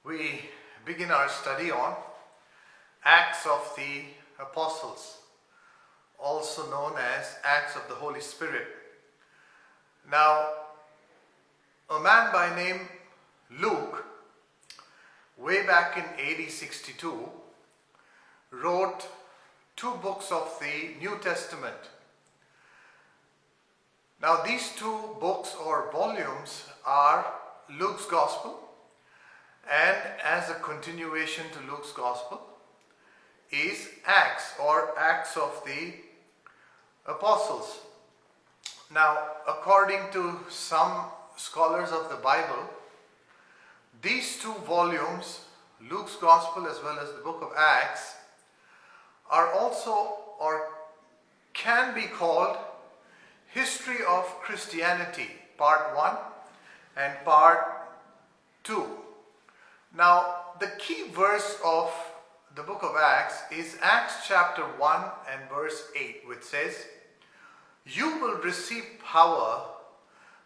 we begin our study on Acts of the Apostles, also known as Acts of the Holy Spirit. Now, a man by name Luke, way back in AD 62, wrote two books of the New Testament. Now, these two books or volumes are Luke's Gospel, and as a continuation to Luke's Gospel is Acts or Acts of the Apostles. Now, according to some scholars of the Bible, these two volumes, Luke's Gospel as well as the book of Acts, are also or can be called History of Christianity, Part 1 and Part 2. Now, the key verse of the book of Acts is Acts chapter 1 and verse 8, which says, "You will receive power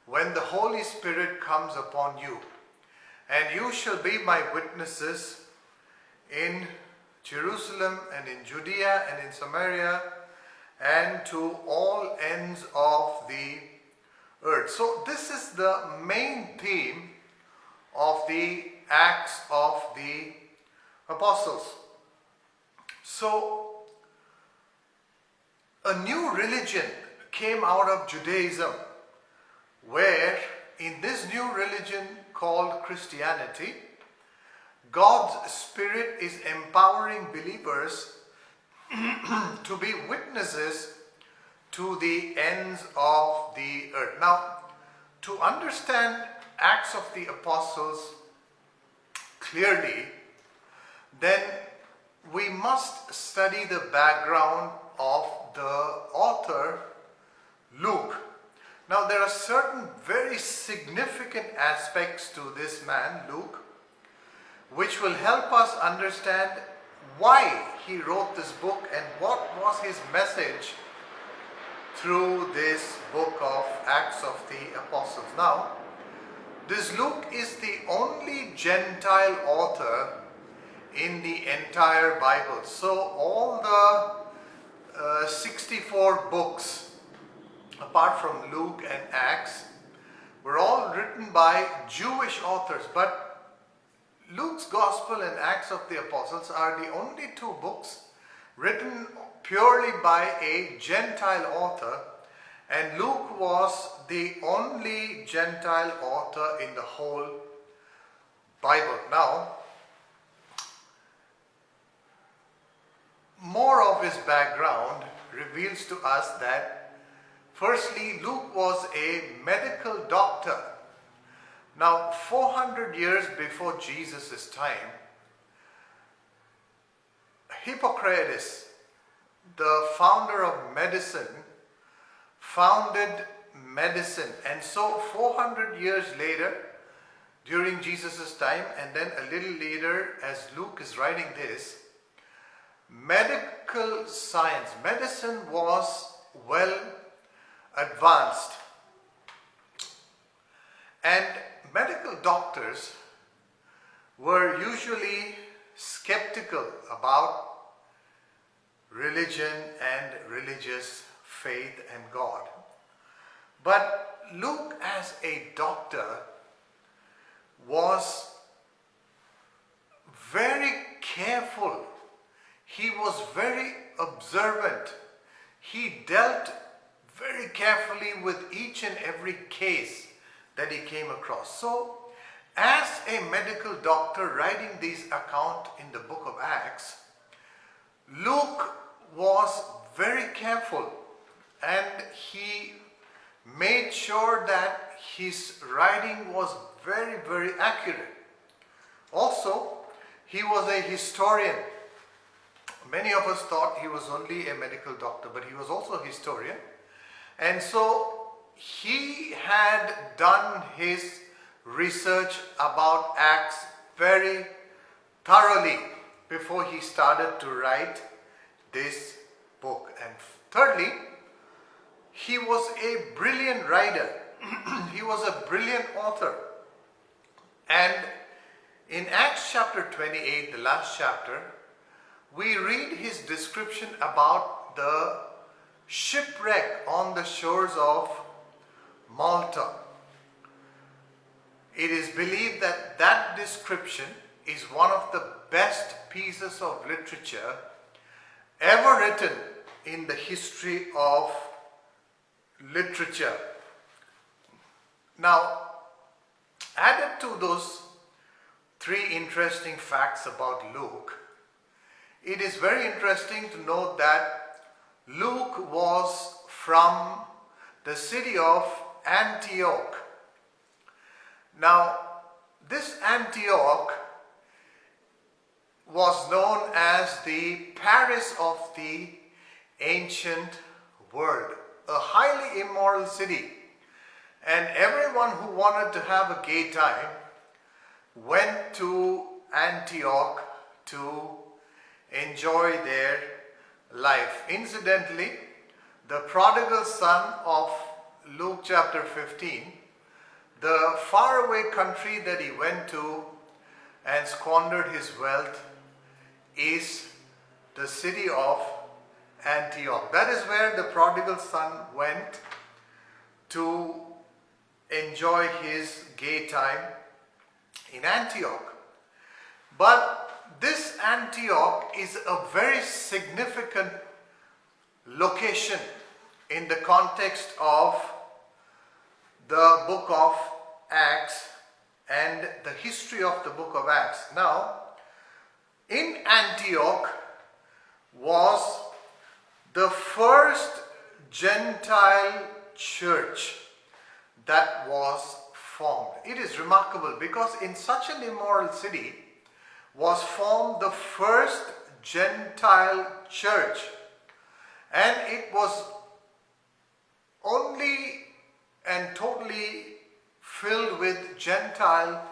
when the Holy Spirit comes upon you, and you shall be my witnesses in Jerusalem and in Judea and in Samaria and to all ends of the earth." So this is the main theme of the Acts of the Apostles. So a new religion came out of Judaism, where in this new religion called Christianity, God's Spirit is empowering believers to be witnesses to the ends of the earth. Now, to understand Acts of the Apostles clearly, then we must study the background of the author Luke. Now, there are certain very significant aspects to this man, Luke, which will help us understand why he wrote this book and what was his message through this book of Acts of the Apostles. Now, this Luke is the only Gentile author in the entire Bible. So all the 64 books, apart from Luke and Acts, were all written by Jewish authors. But Luke's Gospel and Acts of the Apostles are the only two books written purely by a Gentile author, and Luke was the only Gentile author in the whole Bible. Now, more of his background reveals to us that, firstly, Luke was a medical doctor. Now, 400 years before Jesus' time, Hippocrates, the founder of medicine, founded medicine. And so 400 years later, during Jesus' time, and then a little later as Luke is writing this, medical science, medicine was well advanced. And medical doctors were usually skeptical about religion and religious faith and God. But Luke, as a doctor, was very careful. He was very observant. He dealt very carefully with each and every case that he came across. So, as a medical doctor writing this account in the book of Acts, Luke was very careful, and he made sure that his writing was very, very accurate. Also, he was a historian. Many of us thought he was only a medical doctor, but he was also a historian. And so he had done his research about Acts very thoroughly before he started to write this book. And thirdly, he was a brilliant writer. He was a brilliant author. And In Acts chapter 28, the last chapter, we read his description about the shipwreck on the shores of Malta. It is believed that that description is one of the best pieces of literature ever written in the history of literature. Now, added to those three interesting facts about Luke, it is very interesting to note that Luke was from the city of Antioch. Now, this Antioch was known as the Paris of the ancient world, a highly immoral city, and everyone who wanted to have a gay time went to Antioch to enjoy their life. Incidentally, the prodigal son of Luke chapter 15, the faraway country that he went to and squandered his wealth, is the city of Antioch. That is where the prodigal son went to enjoy his gay time, in Antioch. But this Antioch is a very significant location in the context of the book of Acts and the history of the book of Acts. Now, in Antioch was the first Gentile church that was formed. It is remarkable because in such an immoral city was formed the first Gentile church, and it was only and totally filled with Gentile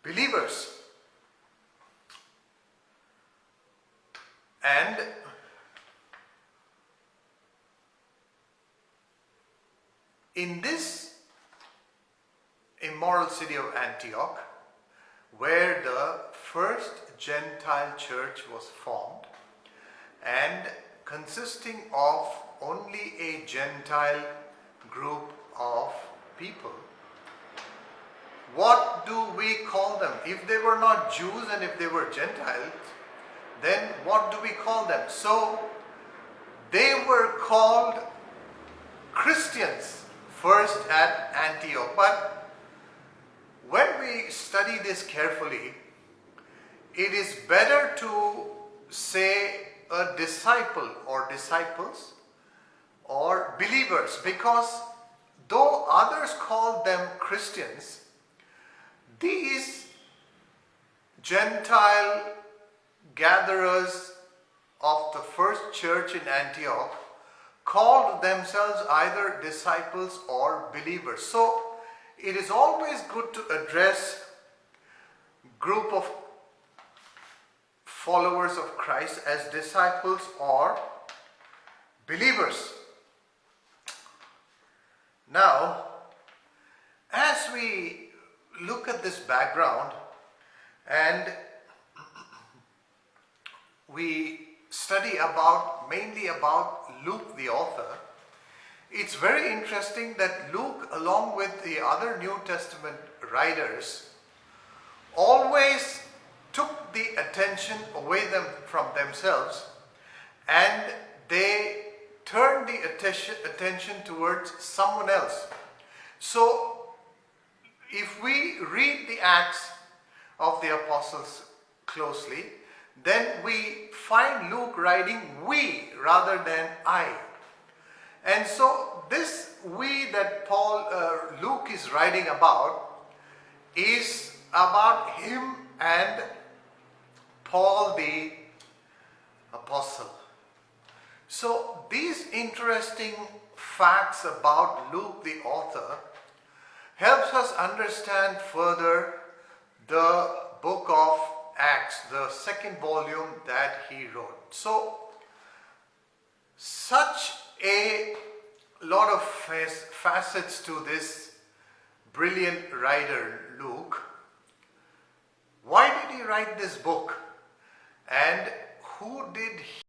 believers. And in this immoral city of Antioch, where the first Gentile church was formed and consisting of only a Gentile group of people, what do we call them? If they were not Jews and if they were Gentiles, then what do we call them? So they were called Christians first at Antioch. But when we study this carefully, it is better to say a disciple or disciples or believers, because though others called them Christians, these Gentile gatherers of the first church in Antioch called themselves either disciples or believers. So it is always good to address group of followers of Christ as disciples or believers. Now, as we look at this background and we study mainly about Luke the author, it's very interesting that Luke, along with the other New Testament writers, always took the attention away from themselves and they turned the attention towards someone else. So if we read the Acts of the Apostles closely, then we find Luke writing we rather than I. And so this we that Luke is writing about is about him and Paul the apostle. So these interesting facts about Luke the author helps us understand further the book of Acts, the second volume that he wrote. So such a lot of facets to this brilliant writer Luke. write this book? And who did he